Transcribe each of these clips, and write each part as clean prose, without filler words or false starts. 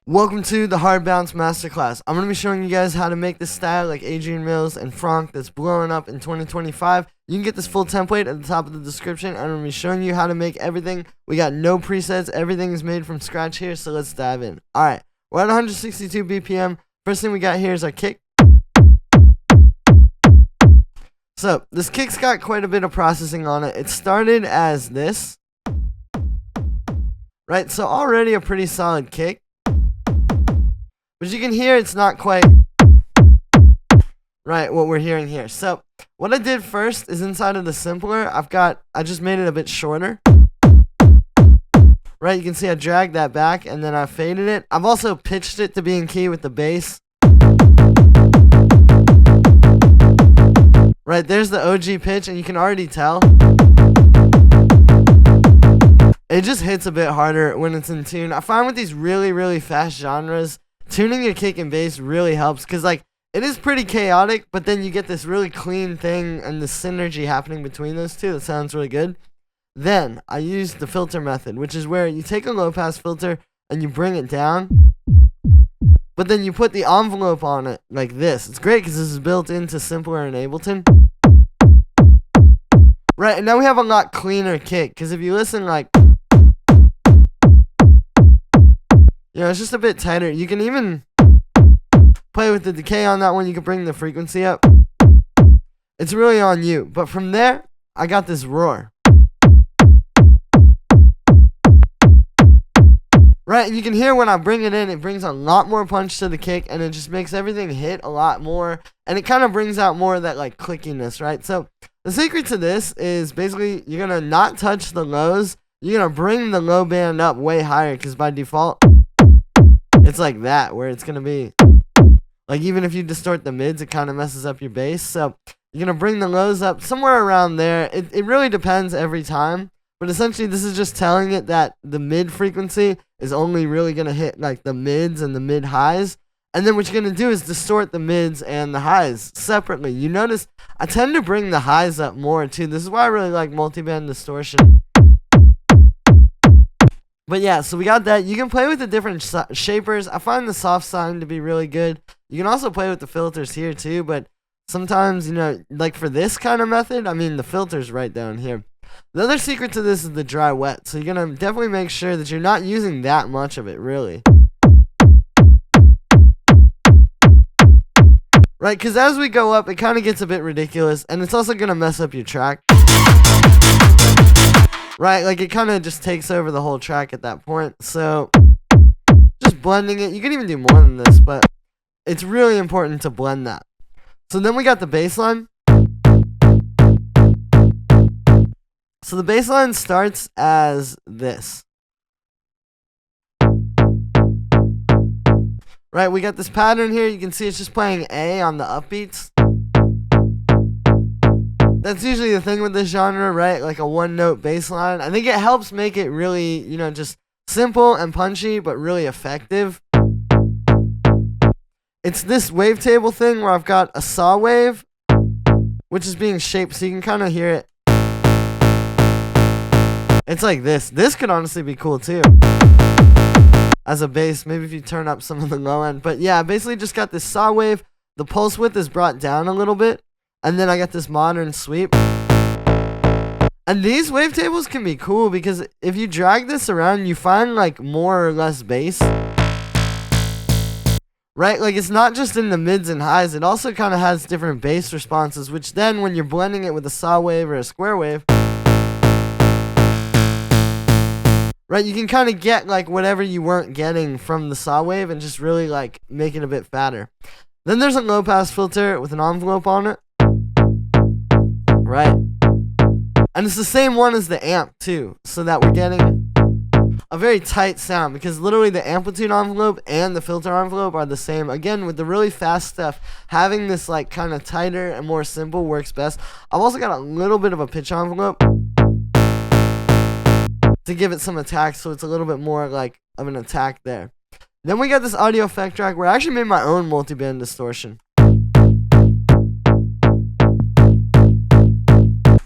Welcome to the Hard Bounce Masterclass. I'm going to be showing you guys how to make this style like Adrian and Franck that's blowing up in 2025. You can get this full template at the top of the description. I'm going to be showing you how to make everything. We got no presets. Everything is made from scratch here, so let's dive in. Alright, we're at 162 BPM. First thing we got here is our kick. So, this kick's got quite a bit of processing on it. It started as this. Right, so already a pretty solid kick. But you can hear it's not quite right what we're hearing here. So what I did first is inside of the simpler, I just made it a bit shorter. Right, you can see I dragged that back and then I faded it. I've also pitched it to be in key with the bass. Right, there's the OG pitch and you can already tell. It just hits a bit harder when it's in tune. I find with these really fast genres, tuning your kick and bass really helps because, like, it is pretty chaotic, but then you get this really clean thing and the synergy happening between those two that sounds really good. Then I use the filter method, which is where you take a low pass filter and you bring it down, but then you put the envelope on it like this. It's great because this is built into Simpler and Ableton. Right, and now we have a lot cleaner kick because if you listen, like, you know, it's just a bit tighter. You can even play with the decay on that one. You can bring the frequency up. It's really on you. But from there, I got this roar. Right, and you can hear when I bring it in, it brings a lot more punch to the kick, and it just makes everything hit a lot more. And it kind of brings out more of that, like, clickiness, right? So the secret to this is basically you're going to not touch the lows. You're going to bring the low band up way higher because by default, it's like that, where it's going to be, like, even if you distort the mids, it kind of messes up your bass. So you're going to bring the lows up somewhere around there. It really depends every time. But essentially, this is just telling it that the mid frequency is only really going to hit, like, the mids and the mid highs. And then what you're going to do is distort the mids and the highs separately. You notice I tend to bring the highs up more, too. This is why I really like multiband distortion. But yeah, so we got that. You can play with the different shapers. I find the soft sine to be really good. You can also play with the filters here too, but sometimes, you know, like for this kind of method, I mean, the filter's right down here. The other secret to this is the dry wet. So you're going to definitely make sure that you're not using that much of it, really. Right, because as we go up, it kind of gets a bit ridiculous, and it's also going to mess up your track. Right, like it kind of just takes over the whole track at that point. So just blending it. You can even do more than this, but it's really important to blend that. So then we got the bass line. So the bass line starts as this. Right, we got this pattern here. You can see it's just playing A on the upbeats. That's usually the thing with this genre, right? Like a one-note bass line. I think it helps make it really, you know, just simple and punchy, but really effective. It's this wavetable thing where I've got a saw wave, which is being shaped, so you can kind of hear it. It's like this. This could honestly be cool, too. As a bass, maybe if you turn up some of the low end. But yeah, I basically just got this saw wave. The pulse width is brought down a little bit. And then I got this modern sweep. And these wavetables can be cool because if you drag this around, you find like more or less bass. Right? Like it's not just in the mids and highs. It also kind of has different bass responses, which then when you're blending it with a saw wave or a square wave, right, you can kind of get like whatever you weren't getting from the saw wave and just really like make it a bit fatter. Then there's a low pass filter with an envelope on it. Right, and it's the same one as the amp too, so that we're getting a very tight sound because literally the amplitude envelope and the filter envelope are the same. Again, with the really fast stuff, having this like kind of tighter and more simple works best. I've also got a little bit of a pitch envelope to give it some attack, so it's a little bit more like of an attack there. Then we got this audio effect track where I actually made my own multiband distortion.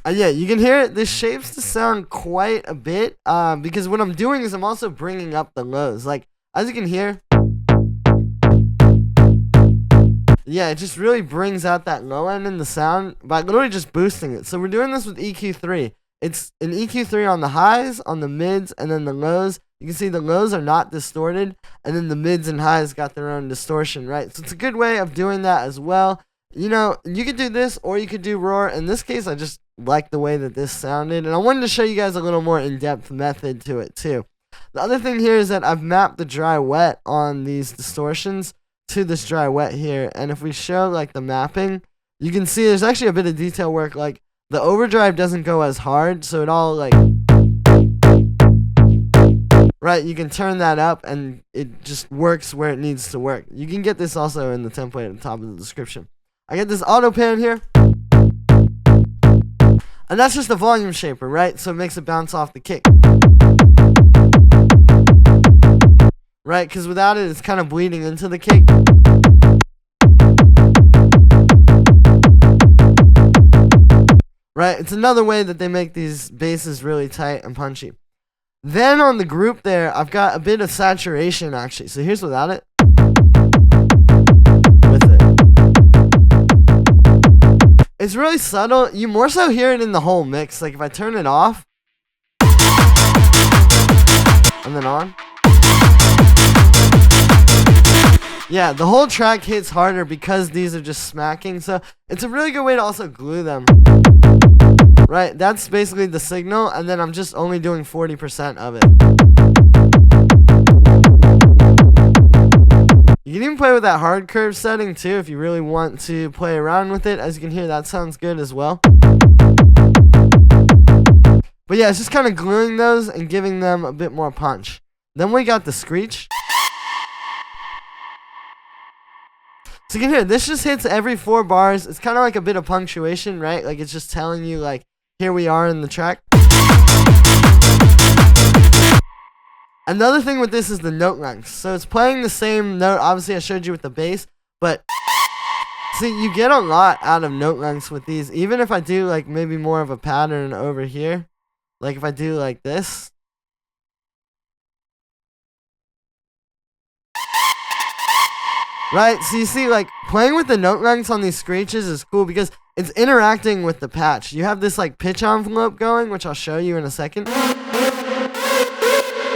Yeah, you can hear it. This shapes the sound quite a bit because what I'm doing is I'm also bringing up the lows. Like, as you can hear, yeah, it just really brings out that low end in the sound by literally just boosting it. So we're doing this with EQ3. It's an EQ3 on the highs, on the mids, and then the lows. You can see the lows are not distorted, and then the mids and highs got their own distortion, right? So it's a good way of doing that as well. You know, you could do this or you could do roar. In this case, I just like the way that this sounded, and I wanted to show you guys a little more in-depth method to it too. The other thing here is that I've mapped the dry wet on these distortions to this dry wet here, and if we show like the mapping, you can see there's actually a bit of detail work. Like the overdrive doesn't go as hard, so it all like, right, you can turn that up and it just works where it needs to work. You can get this also in the template at the top of the description. I get this auto pan here, and that's just a volume shaper, right? So it makes it bounce off the kick, right? Because without it, it's kind of bleeding into the kick. Right? It's another way that they make these basses really tight and punchy. Then on the group there, I've got a bit of saturation actually. So here's without it. With it. It's really subtle. You more so hear it in the whole mix. Like if I turn it off and then on. Yeah, the whole track hits harder because these are just smacking. So it's a really good way to also glue them. Right, that's basically the signal, and then I'm just only doing 40% of it. You can even play with that hard curve setting too if you really want to play around with it. As you can hear, that sounds good as well. But yeah, it's just kind of gluing those and giving them a bit more punch. Then we got the screech. So you can hear, this just hits every 4 bars. It's kind of like a bit of punctuation, right? Like it's just telling you like, here we are in the track. Another thing with this is the note length. So it's playing the same note. Obviously I showed you with the bass, but see, you get a lot out of note lengths with these. Even if I do like maybe more of a pattern over here, like if I do like this. Right, so you see, like, playing with the note lengths on these screeches is cool because it's interacting with the patch. You have this, like, pitch envelope going, which I'll show you in a second.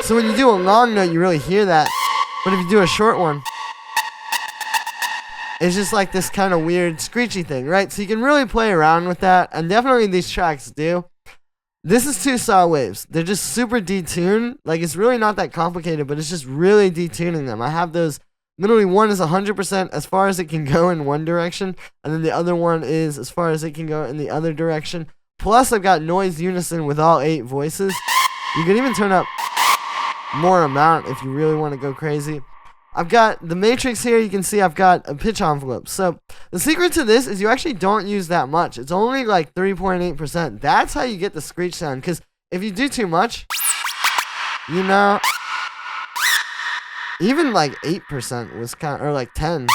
So when you do a long note, you really hear that. But if you do a short one, it's just like this kind of weird screechy thing, right? So you can really play around with that, and definitely these tracks do. This is 2 saw waves. They're just super detuned. Like, it's really not that complicated, but it's just really detuning them. I have those. Literally, one is 100% as far as it can go in one direction, and then the other one is as far as it can go in the other direction. Plus, I've got noise unison with all 8 voices. You can even turn up more amount if you really want to go crazy. I've got the matrix here. You can see I've got a pitch envelope. So the secret to this is you actually don't use that much. It's only like 3.8%. That's how you get the screech sound, because if you do too much, you know... Even like 8% was kind of, or like 10.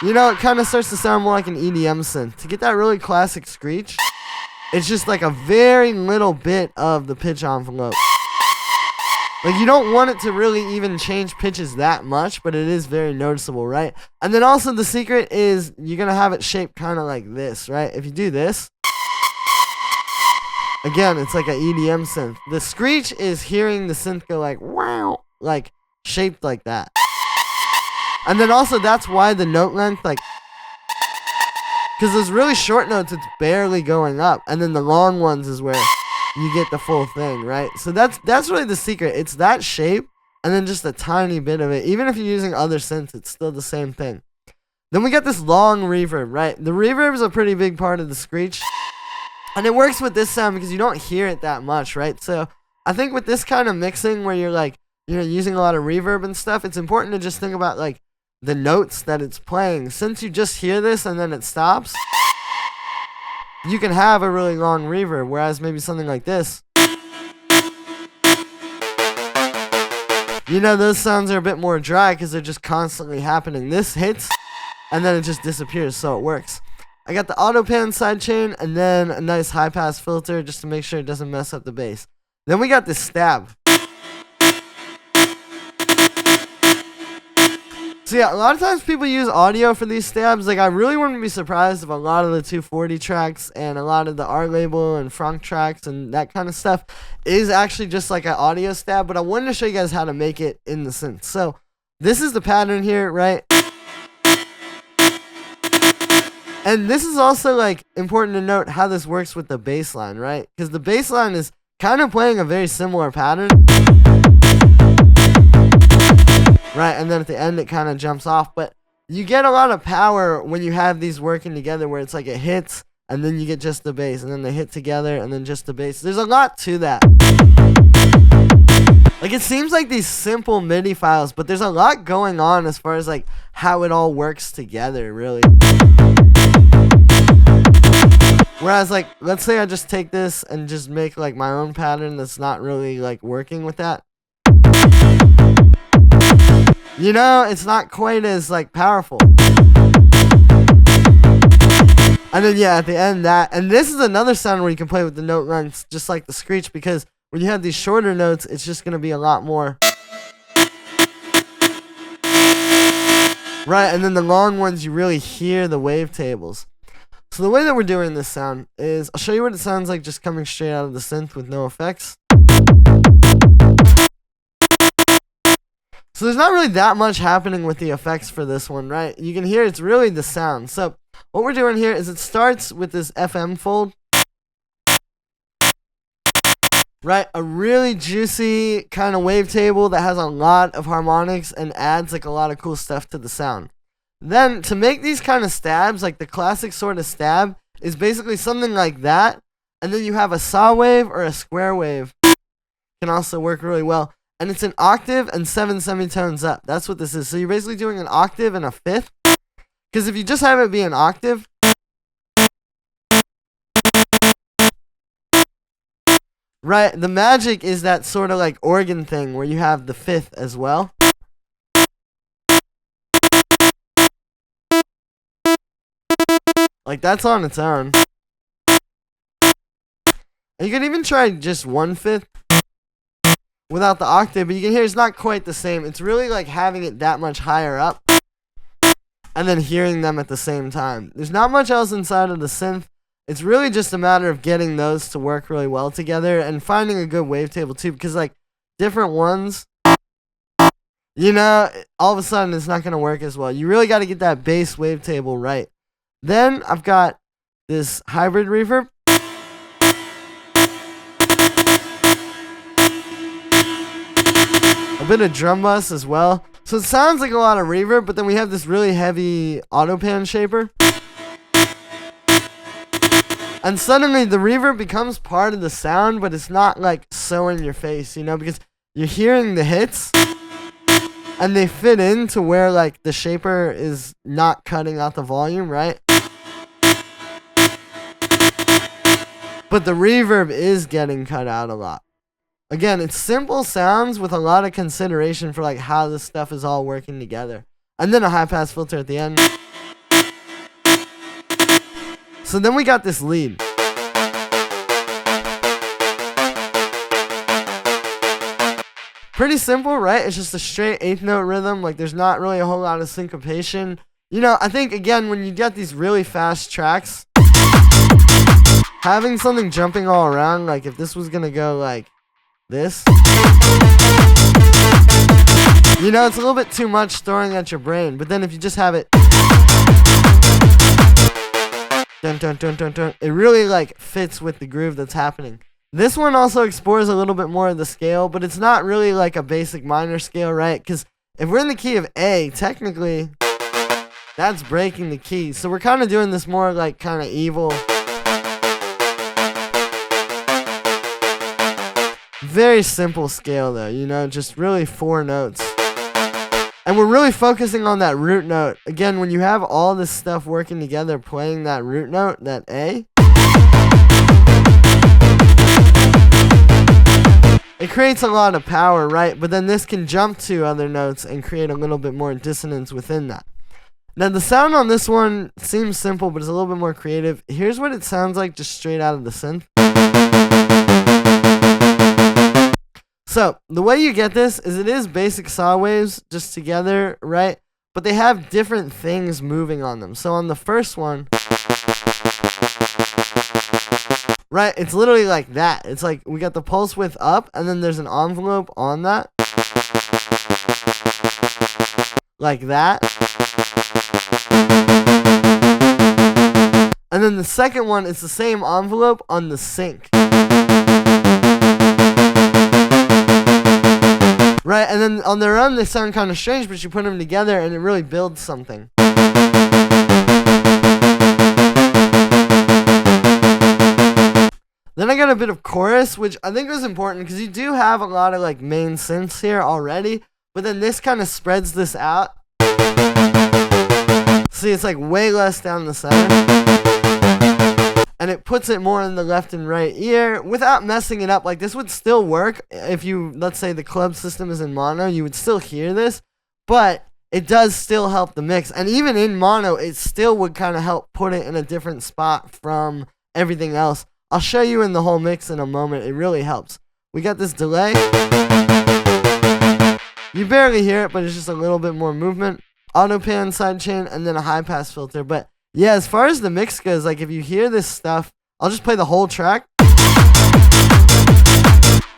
You know, it kind of starts to sound more like an EDM synth. To get that really classic screech, it's just like a very little bit of the pitch envelope. Like you don't want it to really even change pitches that much, but it is very noticeable, right? And then also the secret is you're going to have it shaped kind of like this, right? If you do this, again, it's like an EDM synth. The screech is hearing the synth go like, wow, like, shaped like that. And then also that's why the note length, like, because those really short notes, it's barely going up, and then the long ones is where you get the full thing, right? So that's really the secret. It's that shape and then just a tiny bit of it. Even if you're using other synths, it's still the same thing. Then we got this long reverb, right? The reverb is a pretty big part of the screech, and it works with this sound because you don't hear it that much, right? So I think with this kind of mixing where you're like, you know, using a lot of reverb and stuff, it's important to just think about like the notes that it's playing. Since you just hear this and then it stops, you can have a really long reverb, whereas maybe something like this, you know, those sounds are a bit more dry because they're just constantly happening. This hits and then it just disappears, so it works. I got the auto pan sidechain and then a nice high pass filter just to make sure it doesn't mess up the bass. Then we got this stab. So yeah, a lot of times people use audio for these stabs. Like I really wouldn't be surprised if a lot of the 240 tracks and a lot of the R label and Franck tracks and that kind of stuff is actually just like an audio stab. But I wanted to show you guys how to make it in the synth. So this is the pattern here, right? And this is also like important to note how this works with the bass line, right? Because the bass line is kind of playing a very similar pattern. Right, and then at the end it kind of jumps off, but you get a lot of power when you have these working together where it's like it hits, and then you get just the bass, and then they hit together, and then just the bass. There's a lot to that. Like, it seems like these simple MIDI files, but there's a lot going on as far as, like, how it all works together, really. Whereas, like, let's say I just take this and just make, like, my own pattern that's not really, like, working with that. You know, it's not quite as, like, powerful. And then, yeah, at the end, that. And this is another sound where you can play with the note runs, just like the screech, because when you have these shorter notes, it's just going to be a lot more. Right, and then the long ones, you really hear the wavetables. So the way that we're doing this sound is, I'll show you what it sounds like just coming straight out of the synth with no effects. So there's not really that much happening with the effects for this one, right? You can hear it's really the sound. So what we're doing here is it starts with this FM fold. Right? A really juicy kind of wavetable that has a lot of harmonics and adds like a lot of cool stuff to the sound. Then to make these kind of stabs, like the classic sort of stab is basically something like that. And then you have a saw wave or a square wave. Can also work really well. And it's an octave and 7 semitones up. That's what this is. So you're basically doing an octave and a fifth. Because if you just have it be an octave, right, the magic is that sort of like organ thing where you have the fifth as well. Like that's on its own. And you can even try just 1/5. Without the octave, but you can hear it's not quite the same. It's really like having it that much higher up and then hearing them at the same time. There's not much else inside of the synth. It's really just a matter of getting those to work really well together and finding a good wavetable too, because like different ones, you know, all of a sudden it's not going to work as well. You really got to get that bass wavetable right. Then I've got this hybrid reverb. A bit of drum bus as well. So it sounds like a lot of reverb, but then we have this really heavy auto pan shaper. And suddenly the reverb becomes part of the sound, but it's not like so in your face, you know, because you're hearing the hits and they fit into where like the shaper is not cutting out the volume, right? But the reverb is getting cut out a lot. Again, it's simple sounds with a lot of consideration for like how this stuff is all working together. And then a high pass filter at the end. So then we got this lead. Pretty simple, right? It's just a straight 8th note rhythm. Like there's not really a whole lot of syncopation. You know, I think again, when you get these really fast tracks, having something jumping all around, like if this was gonna go like this, you know, it's a little bit too much throwing at your brain. But then if you just have it, dun, dun, dun, dun, dun, it really like fits with the groove that's happening. This one also explores a little bit more of the scale, but it's not really like a basic minor scale, right? Because if we're in the key of A, technically that's breaking the key. So we're kind of doing this more like kind of evil. Very simple scale though, you know, just really 4 notes. And we're really focusing on that root note. Again, when you have all this stuff working together, playing that root note, that A, it creates a lot of power, right? But then this can jump to other notes and create a little bit more dissonance within that. Now the sound on this one seems simple, but it's a little bit more creative. Here's what it sounds like just straight out of the synth. So, the way you get this is it is basic saw waves just together, right? but they have different things moving on them. So on the first one, right, it's literally like that. It's like we got the pulse width up, and then there's an envelope on that. Like that. And then the second one is the same envelope on the sync. Right, and then on their own they sound kind of strange, but you put them together and it really builds something. Then I got a bit of chorus, which I think was important because you do have a lot of like main synths here already, but then this kind of spreads this out. See, it's like way less down the center. And it puts it more in the left and right ear without messing it up. Like this would still work if you, let's say the club system is in mono, you would still hear this, but it does still help the mix. And even in mono, it still would kind of help put it in a different spot from everything else. I'll show you in the whole mix in a moment. It really helps. We got this delay. You barely hear it, but it's just a little bit more movement. Auto pan, sidechain, and then a high pass filter. But yeah, as far as the mix goes, like if you hear this stuff, I'll just play the whole track.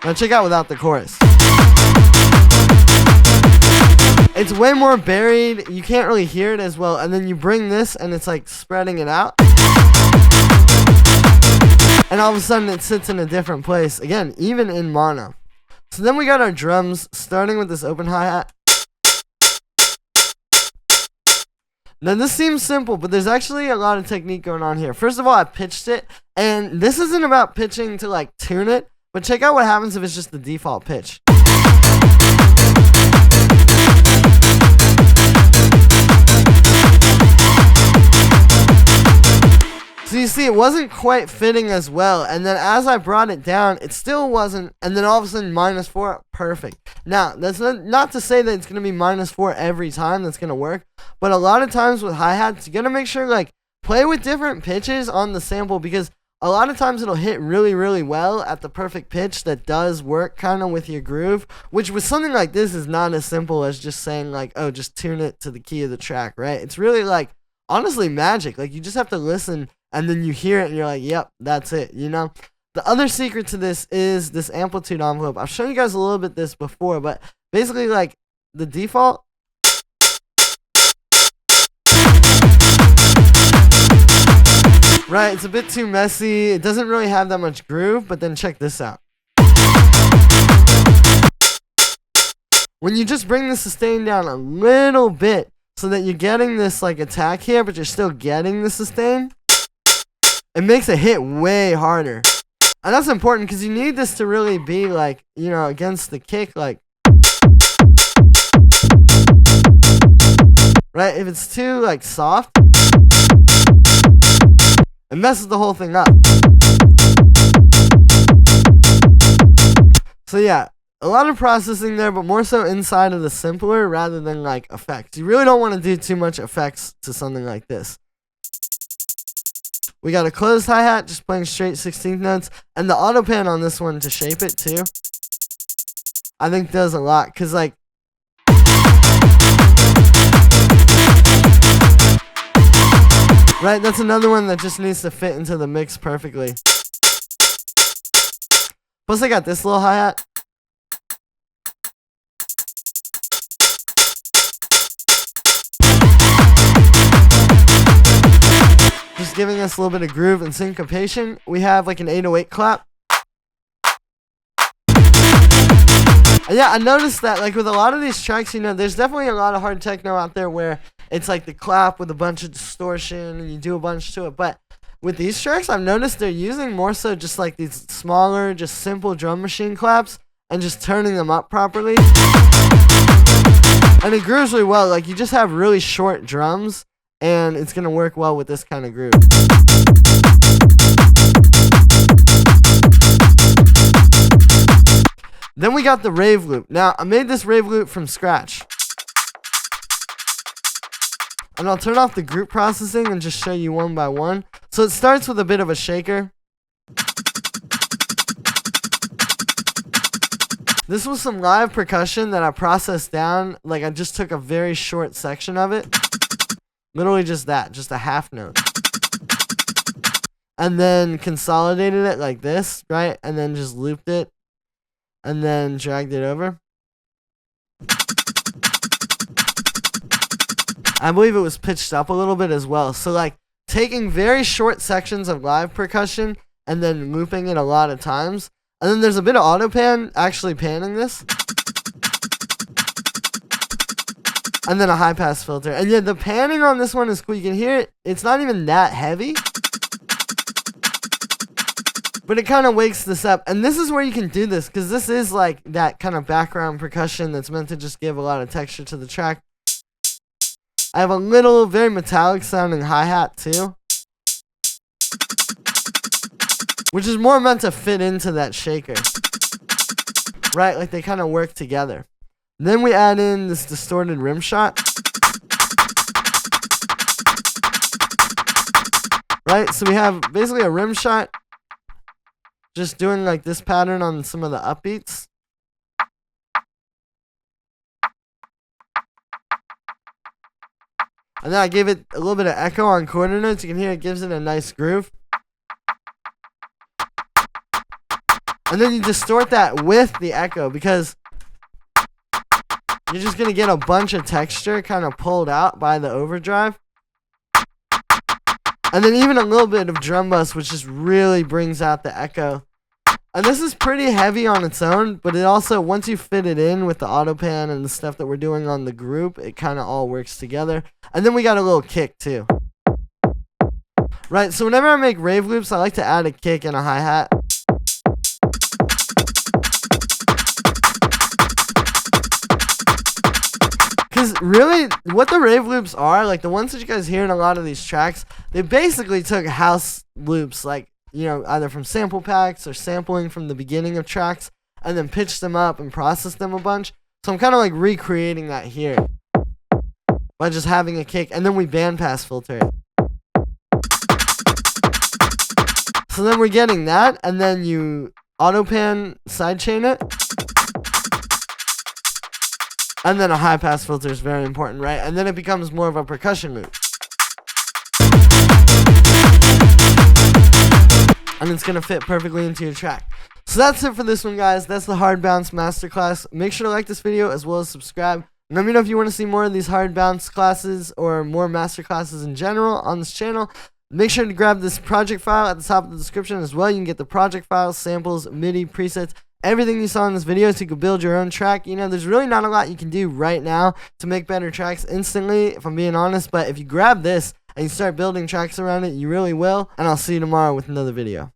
Now check out without the chorus. It's way more buried. You can't really hear it as well. And then you bring this and it's like spreading it out. And all of a sudden it sits in a different place. Again, even in mono. So then we got our drums, starting with this open hi-hat. Now this seems simple, but there's actually a lot of technique going on here. First of all, I pitched it, and this isn't about pitching to like tune it, but check out what happens if it's just the default pitch. So you see, it wasn't quite fitting as well, and then as I brought it down, it still wasn't, and then all of a sudden, -4, perfect. Now, that's not to say that it's going to be -4 every time that's going to work, but a lot of times with hi-hats, you got to make sure, like, play with different pitches on the sample, because a lot of times it'll hit really, really well at the perfect pitch that does work kind of with your groove, which with something like this is not as simple as just saying, like, oh, just tune it to the key of the track, right? It's really, like, honestly magic. Like, you just have to listen, and then you hear it and you're like, yep, that's it, you know? The other secret to this is this amplitude envelope. I've shown you guys a little bit this before, but basically like the default. Right, it's a bit too messy. It doesn't really have that much groove, but then check this out. When you just bring the sustain down a little bit so that you're getting this like attack here, but you're still getting the sustain, it makes it hit way harder. And that's important because you need this to really be like, you know, against the kick, like. Right? If it's too like soft, it messes the whole thing up. So yeah, a lot of processing there, but more so inside of the simpler rather than like effects. You really don't want to do too much effects to something like this. We got a closed hi-hat, just playing straight 16th notes, and the auto pan on this one to shape it too, I think does a lot, because like, right, that's another one that just needs to fit into the mix perfectly. Plus I got this little hi-hat. Just giving us a little bit of groove and syncopation. We have like an 808 clap. And yeah, I noticed that like with a lot of these tracks, you know, there's definitely a lot of hard techno out there where it's like the clap with a bunch of distortion and you do a bunch to it. But with these tracks, I've noticed they're using more so just like these smaller, just simple drum machine claps and just turning them up properly. And it grooves really well. Like you just have really short drums, and it's going to work well with this kind of groove. Then we got the rave loop. Now, I made this rave loop from scratch. And I'll turn off the group processing and just show you one by one. So it starts with a bit of a shaker. This was some live percussion that I processed down. Like I just took a very short section of it. Literally just that, just a half note. And then consolidated it like this, right? And then just looped it. And then dragged it over. I believe it was pitched up a little bit as well. So like taking very short sections of live percussion and then looping it a lot of times. And then there's a bit of auto pan, actually panning this. And then a high pass filter. And yeah, the panning on this one is cool. You can hear it. It's not even that heavy. But it kind of wakes this up. And this is where you can do this, because this is like that kind of background percussion that's meant to just give a lot of texture to the track. I have a little, very metallic sounding hi-hat too. Which is more meant to fit into that shaker. Right, like they kind of work together. Then we add in this distorted rim shot. Right, so we have basically a rim shot. Just doing like this pattern on some of the upbeats. And then I gave it a little bit of echo on quarter notes. You can hear it gives it a nice groove. And then you distort that with the echo, because you're just going to get a bunch of texture kind of pulled out by the overdrive. And then even a little bit of drum bus, which just really brings out the echo. And this is pretty heavy on its own, but it also, once you fit it in with the auto pan and the stuff that we're doing on the group, it kind of all works together. And then we got a little kick too. Right, so whenever I make rave loops, I like to add a kick and a hi-hat. Because really, what the rave loops are, like the ones that you guys hear in a lot of these tracks, they basically took house loops, like, you know, either from sample packs or sampling from the beginning of tracks, and then pitched them up and processed them a bunch. So I'm kind of like recreating that here by just having a kick, and then we bandpass filter it. So then we're getting that, and then you auto pan sidechain it. And then a high pass filter is very important, right? And then it becomes more of a percussion loop. And it's going to fit perfectly into your track. So that's it for this one, guys. That's the hard bounce masterclass. Make sure to like this video as well as subscribe. And let me know if you want to see more of these hard bounce classes or more masterclasses in general on this channel. Make sure to grab this project file at the top of the description as well. You can get the project files, samples, MIDI, presets, everything you saw in this video, so you can build your own track. You know, there's really not a lot you can do right now to make better tracks instantly, if I'm being honest. But if you grab this and you start building tracks around it, you really will. And I'll see you tomorrow with another video.